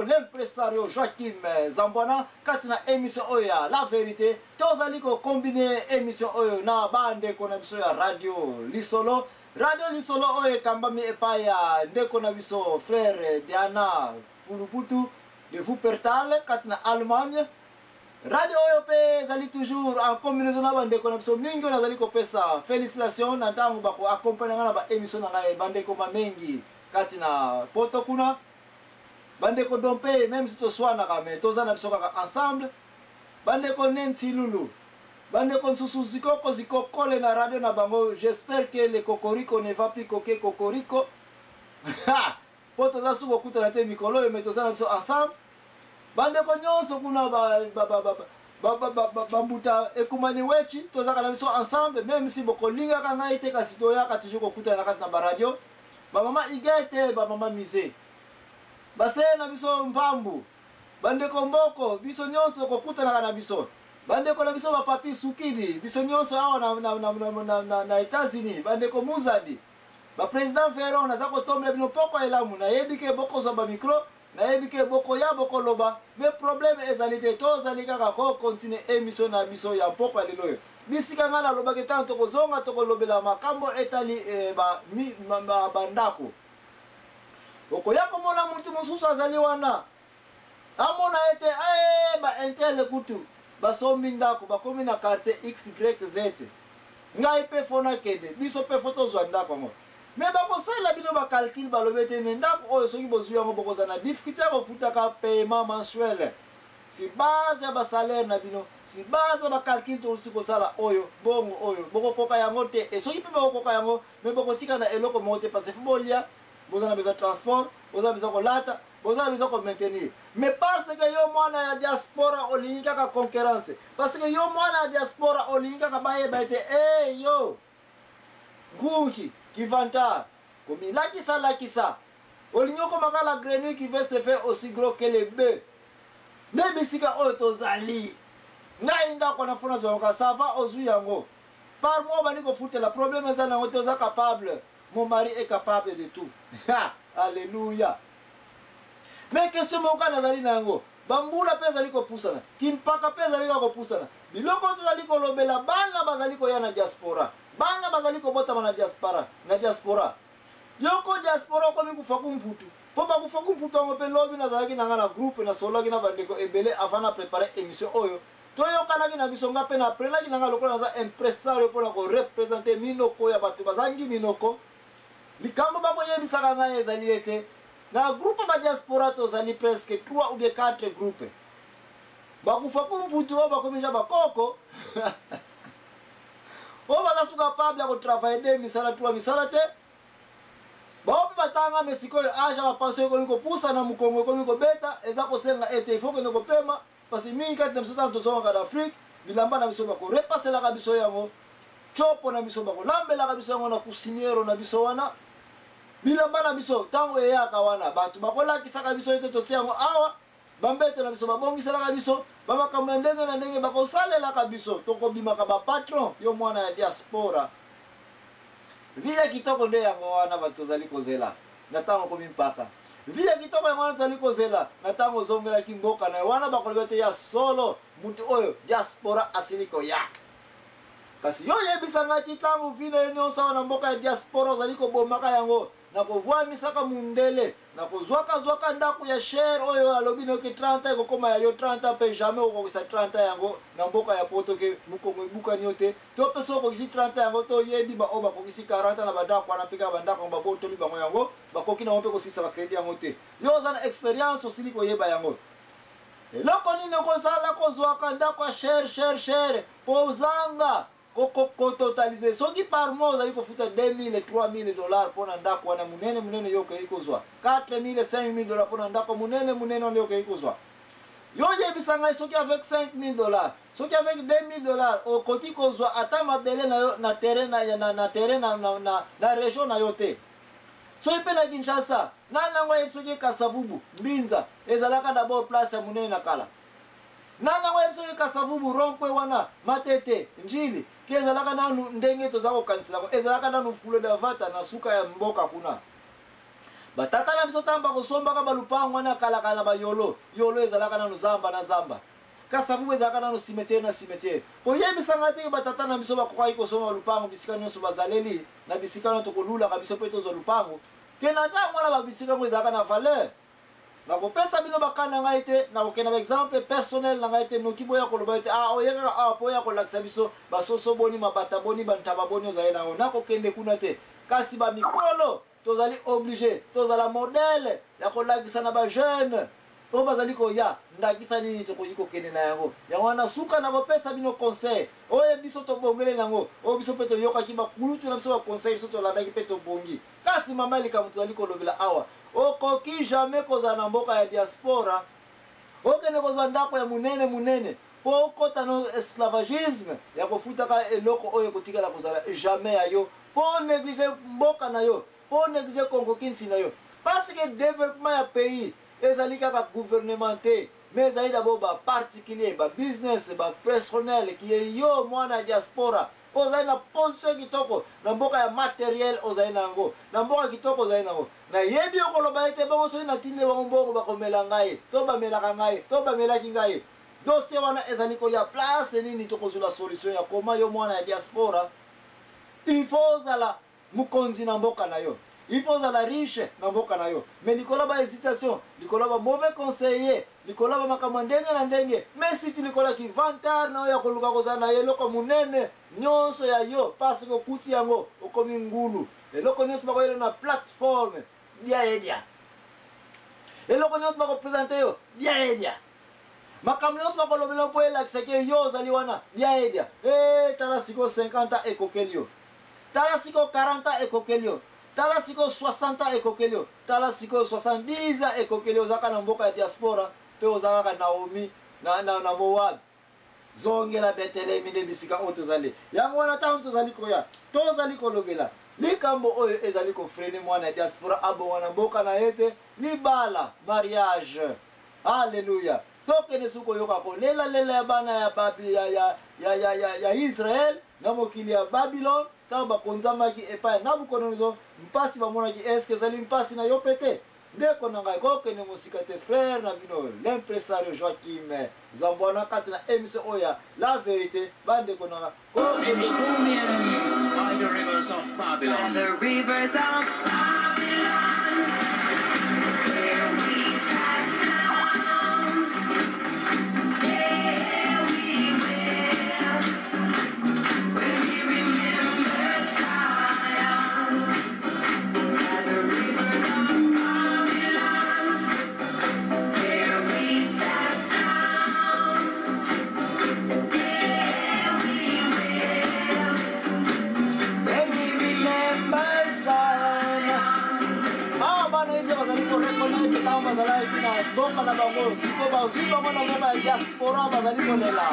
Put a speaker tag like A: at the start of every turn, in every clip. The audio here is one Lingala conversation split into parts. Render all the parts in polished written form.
A: L'impresario Joachim Zambwana katina émission oya la vérité tozali ko combiner émission oyo na bande ko na biso ya radio Lisolo oyo kambami epaya ndeko na biso frère Diana Puluputu de Wuppertal katina Allemagne. Radio oyo pe zali toujours en combinaison na bande ko na biso mingi na zali ko pesa félicitations na ntango bako accompagner na ba émission na ngai bande ko mamengi katina poto kuna bande ko dompe même si to soana kame tozana biso kaka ensemble bande ko nensi lulu bande ko susu ziko kole na radio na bango. J'espère que le cocorico ne va plus coquer cocorico poto za subo kuta na te mikolo e metozana biso ensemble bande ko nyonso kuna bambuta ekumani wechi tozaka na biso ensemble même si boko linga ka ngai te kasi to ya ka toujours ko kuta na kati na ba radio ba mama igete ba mama mise base na biso mpambu bande ko mboko biso nyonso ko kutana na biso bande ko na biso ba papi sukidi biso nyonso awa na États-Unis bande ko muzadi ba président Ferron na zako tombe bino poko elamu na yebike boko zo ba micro na yebike boko ya boko loba mais problème ezalite to zalika ka ko continuer émission na biso ya poko lelo bisika ngala loba ke tanto ko zonga to ko lobela makambo etali bandako okoya komona muntu mususu azali wana amona ete ba intele kutu basombi ndako bakomi na quartier XYZ ngai pe fona kede biso pe photo zwa ndako ngo me bakosala bino ba calcul balobete me ndako oyo soki bozwi yango bokozana difficulté ko futaka paiement mensuel si base ya ba salaire na bino si base ya ba calcul to si kosala oyo bongo oyo bokokoka yango te e soki pe bokokoka yango me bokotika na eloko mote parce que fobolia bozana besoin transport bozana besoin ko lata bozana besoin ko maintenir mais parce que yo mwana ya diaspora olinga ka concurrence parce que yo mwana ya diaspora olinga ka baye baite yo nguki kivanta komi lakisa olingo ko makala grenouille qui veut se faire aussi gros que les bœufs mais bisika oyo tozali ngai ndako na fona zo ka ça va ozui yango par moi bani ko foutre la problème ezana ngo toza capable. Mon mari est capable de tout. Alléluia. Mais qu'est-ce que mon cas nazali nango? Bambula pe zali ko pusana. Kimpaka pe zali ko pusana. Biloko to zali ko lobela bana bazali ko ya na diaspora. Bana bazali ko bota na diaspora. Yoko diaspora ko mi kufa kumputu. Po ba kufa kumputu ngo pe lobi na zali na ngana groupe na solo na bandeko ebele avant na préparer émission oyo. Toyo kanaki na bisonga pe na prela ki na ngalo ko na za impresario pour ko représenter minoko ya batu bazangi minoko. Likambo bako yebisaka ngai ezali ete na groupe ba diaspora tozali presque 3 ou bien 4 groupes bakufa kumputu oyo bakomisha bakoko oyo bazasu capable ya kotravaille 2 misala 3 misala te baopi batanga mesikoyo aja bapense ekomi kopusa na mukongo ekomi kobeta eza kosenga ete ifo kende kopema parce mingi kati na biso tano tozongaka d'Afrique bilamba na biso bakorepaselaka biso yango chopo na biso bakolambelaka biso yango na kusiniero na biso wana bilamba na biso tango eyaka wana batu bakolakisaka biso ete tosi yango awa bambete na biso babongiselaka biso bamakambo ndenge na ndenge bakosalelaka biso tokobimaka bapatron yo mwana ya diaspora vile kitoko nde yango wana bato tozali kozela na ntango komi mpaka vile kitoko yango wana tozali kozela na ntango ozongelaki mboka na wana bakoloba ete ya solo mutu oyo diaspora asili koya kasi yo yebisanga ti ntango vile nyonso awa na mboka ya diaspora ozali kobomaka yango na kovwamisaka mundele na kozwaka ndako ya cher oyo alobi noki 30 ekokoma ya yo 30 mpe jamais okokisa 30 yango na mboka ya poto ke mukongo ebukani yo te to mpe so okokisi 30 yango toyebi baoyo bakokisi 40 na bandako wana mpeka bandako yango babotoli bango yango bakoki nango mpe kosisa bakredi yango te yo oza na expérience osili koyeba yango eloko nini okozala kozwaka ndako ya cher po ozanga ko totaliser soki par mois zali ko futa 2000 3000 dollars pona ndako wana munene yo ke ikozwa 4000 5000 dollars pona ndako munene yo ke ikozwa yo yebisanga soki avec 5000 dollars soki avec 2000 dollars o koti kozwa ata mabele na yo na terrain na région na yo te so ipela Kinshasa na nangwa soki Kasavubu Mbinza ezalaka d'abord place ya munene na kala nana wa biso kasavubu rompwe wana matete njili kezalaka nanu ndenge tozako kanisela ko ezalaka nanu fulo de vata na suka ya mboka kuna batata na biso tamba kosomba ka balupango wana kala ba yolo ezalaka nanu zamba na zamba kasavubu ezalaka nanu cimetière na cimetière po yebisanga te batata na biso bakokai kosomba lupango bisika nyonso bazaleli na bisika no tokolula ka biso pe tozo lupango kena ta mwana ba bisika mo ezalaka na valeur na kopesa bino bakana ngai te na kokena ba exemple personnel na ngai te noki boya koloba te oyeka boya kolakisa biso basoso boni mabata boni bantaba boni ozali nango na kokende kuna te kasi ba mikolo tozali obligé tozala modèle ya kolakisa na ba jeune to bazali koya ndakisa nini te koyi kokende na yango yango wana suka na kopesa bino conseil oye biso tobongele nango o biso pe toyokaki bakulutu na biso ba conseil biso tolandaki pe tobongi kasi mama likambo tozali kolobela awa okoki jamais kozala na mboka ya diaspora okende kozwa ndako ya munene po okota no esclavagisme ya kofutaka eloko oyo kotikala kozala jamais ya yo po néglige mboka na yo po néglige Congo Kinshasa na yo parce que développement ya pays ezali kaka gouvernement te mais ezali d'abord ba particulier ba business ba personnel qui est yo mwana diaspora ozali na position kitoko na mboka ya matériel ozali nango na mboka kitoko ozali nango na yebi okoloba ete bango soki natindi bango mbongo bakomela ngai to bamelaka ngai to bamelaki ngai dossier wana ezali koya place nini tokozula solution ya koma yo mwana ya diaspora il faut ozala mokonzi na mboka na yo il faut ozala riche na mboka na yo mais likolo ba hésitation likolo ba mauvais conseiller likolo ba makambo ndenge na ndenge mais si tu likolo ki vantar na ya koluka kozala na eloko munene nyonso ya yo parce que okuti yango okomi ngulu eloko nyonso bakoyela na plateforme dia edia eloko nyonso bakopresente yo dia edia makambo nyonso bakolobela mpo elakisa ke yo ozali wana dia edia tala siko 50 ans ekokeli yo tala siko 40 ans ekokeli yo tala siko 60 ans ekokeli yo tala siko 70 ans ekokeli yo ozalaka na mboka ya diaspora mpe ozalaka Naomi na Moab zongela Betelemi nde bisika oyo tozali yango wana ntango tozali koya tozali kolobela likambo oyo ezali kofrene mwana ya diaspora abonga na mboka na ye te libala mariage alleluya tokende suki koyoka kolelalela ya bana ya Israel na mokili ya Babylon ntango bakonzamaki epai ya Nabucodonosor mpasi bamonaki eske ezali mpasi na yo pete ndeko na ngai kokende mosika te frère na bino l'impresario Joachim Zambwana kati na émission oyo la vérité bandeko na ngai
B: by the rivers of Babylon. By the rivers of Babylon, where we sat down, there we will, when we remember Zion. By the rivers of Babylon, where we sat down, there we will.
A: when we remember Zion. Bana hizo bazali ko reconnect kama bazala itina boka na bango siko bazwi bango na mboka ya diaspora bazali kolela.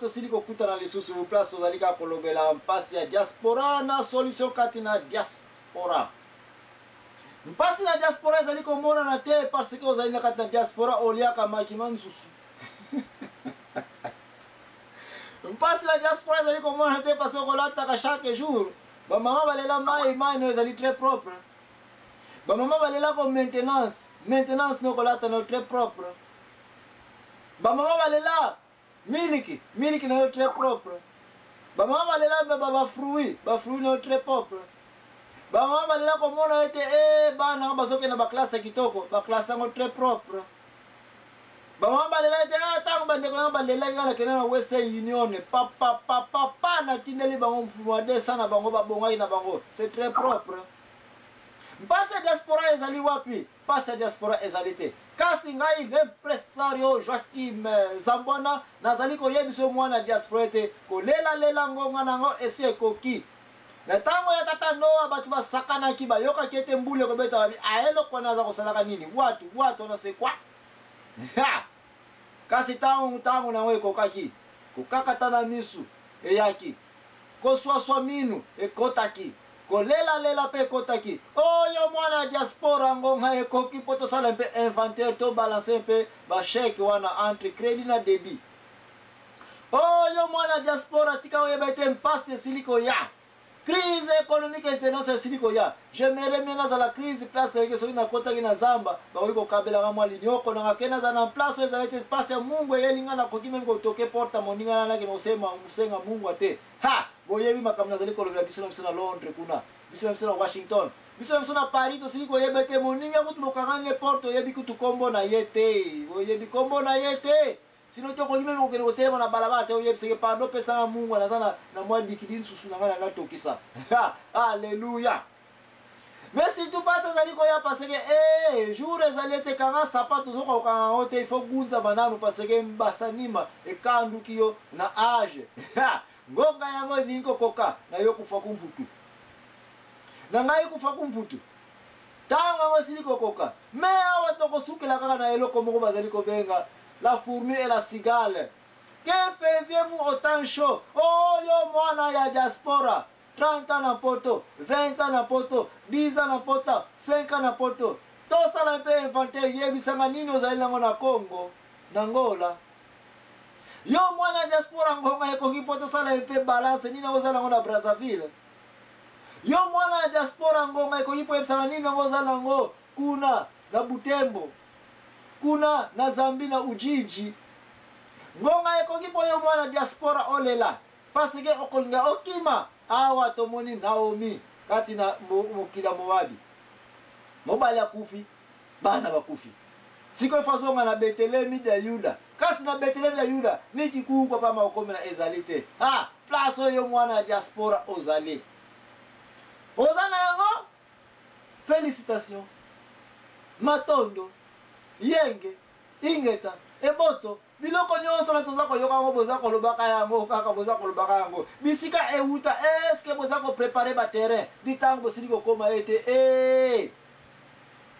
A: siliko kuta na lisusu place tozalika kolobela mpasi ya diaspora na solution kati na diaspora. Mpasi na diaspora ezali komona na te parce que ozali na kati na diaspora oliaka makima nsusu. Mpasi la diaspora ezali komona na te parce que okolataka chaque jour. Ba mama balela mai no ezali très propre. Ba mama balela ko maintenance no kolata no très propre. Ba mama balela miliki no très propre. Ba mama balela ba fruit no très propre. Ba mama balela komona ete bana bazoke na ba classe kitoko, ba classe ngo très propre. Ba mama balela ete tango bandeko na balela ngala kena na Western Union papa na tineli bango mfumo wa desa na bango babongai na bango, c'est très propre. Mpasa diaspora ezali wapi? Pasa diaspora ezali te. Kasi ngai l'impresario Joachim Zambona nazali koyebiso mwana diaspora te kolela ngonga nango esi ekoki. Na tango ya tata Noa batu basakanaki bayoka kete mbule kobeta babi aelo kona za kosalaka nini? Watu na se kwa? Kasi tango na we kokaki kokakata na misu eyaki koswaswa minu ekotaki kolela pe kotaki oyo mwana diaspora ngonga ekoki poto sala mpe inventaire to balancer mpe ba chèque wana entre crédit na débit. Oyo mwana diaspora tika oyebete mpasi siliko ya crise économique internationale siliko ya j'aimerais bien dans la crise place que so ina kota kina zamba ba wiko kabela kama linyoko na kena za na place za lete passe ya Mungu yelinga na koki même ko toke porta moninga na kina usema usenga Mungu ate ha boyebi makamna zali ko lola bisona bisona Londres kuna bisona bisona Washington bisona bisona Paris to siliko yebete moninga kutu lokangane porto yebi kutu kombo na yete boyebi kombo na yete. Sino toko yime mo kene hotel na balabala te oyebise ke pardon pesa na Mungu anazana na mwa dikidini susu na ngana na tokisa. Alléluia. Mais si tu passes zali ko ya parce que jour ezali te kanga sapato zoko kanga hote il faut gunza banano parce que mbasanima e kandu kiyo na age. Ngonga yango ninko koka na yo kufa kumputu. Na ngai kufa kumputu. Tango ngo siliko koka. Me awa toko sukela kaka na eloko moko bazali ko benga la fourmi et la cigale. Que faisiez-vous autant chaud? Oh yo mwana ya diaspora. 30 ans na poto, 20 ans na poto, 10 ans na poto, 5 ans na poto. Tout ça un peu inventé yebisanga nini ozali nango na Congo, na Angola. Yo mwana diaspora ngonga ekoki poto sala un peu balance nini ozali nango na Brazzaville. Yo mwana diaspora ngonga ekoki po yebisanga nini ozali nango kuna na Butembo. Kuna na Zambi na Ujiji. Ngonga ekoki po yo mwana diaspora olela. Parce que okolinga okima awa tomoni Naomi kati na mokila Moabi. Mobali akufi, bana bakufi. Siko fasonga na Betelemi de Yuda. Kasi na Betelemi de Yuda niki kuko pa maokomi na ezalite. Place yo mwana diaspora ozali. Ozana yango? Félicitations. Matondo. Yenge, ingeta, eboto, biloko nyonso na toza koyoka ngo boza kolobaka yango kaka boza kolobaka yango. Bisika euta est-ce que boza ko préparer ba terrain? Ditango bosili ko koma ete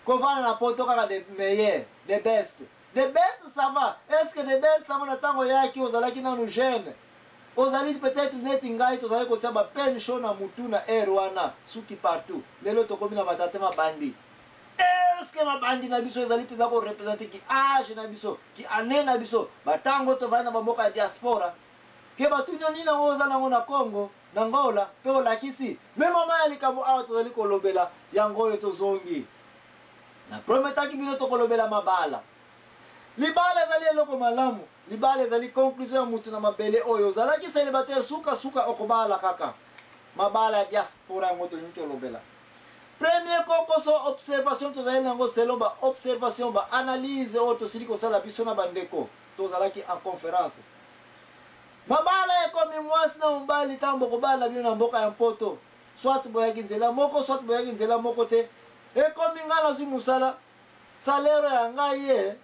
A: kovana na poto kaka de meilleur, de best. De best ça va. Est-ce que de best ça mona tango yaki ozalaki na nous jeune? Ozali peut-être net ngai tozali ko saba pen show na mutuna erwana suki partout. Lelo tokomi na batatema bandi. Est-ce que ma bandi na biso ezali peza ko représenter ki âge na biso ki année na biso batango to vana baboka ya diaspora ke batu nyoni na oza na ngona Congo na Angola pe olakisi même mama ya likambo awa tozali kolobela yango yo tozongi na prometaki bino to kolobela mabala libala ezali eloko malamu libala ezali conclusion ya mutu na mabele oyo ozalaki célibataire suka okobala kaka mabala ya diaspora ngoto ni kolobela. Premier kokoso observation tozali nango selon ba observation ba analyse auto siliko sala biso na bandeko tozalaki en conférence. Mabala ekomi mwasi na mbali tambo kobala bino na mboka ya poto. Soit boyaki nzela moko soit boyaki nzela moko te. Ekomi ngala zu musala salaire ya ngai ye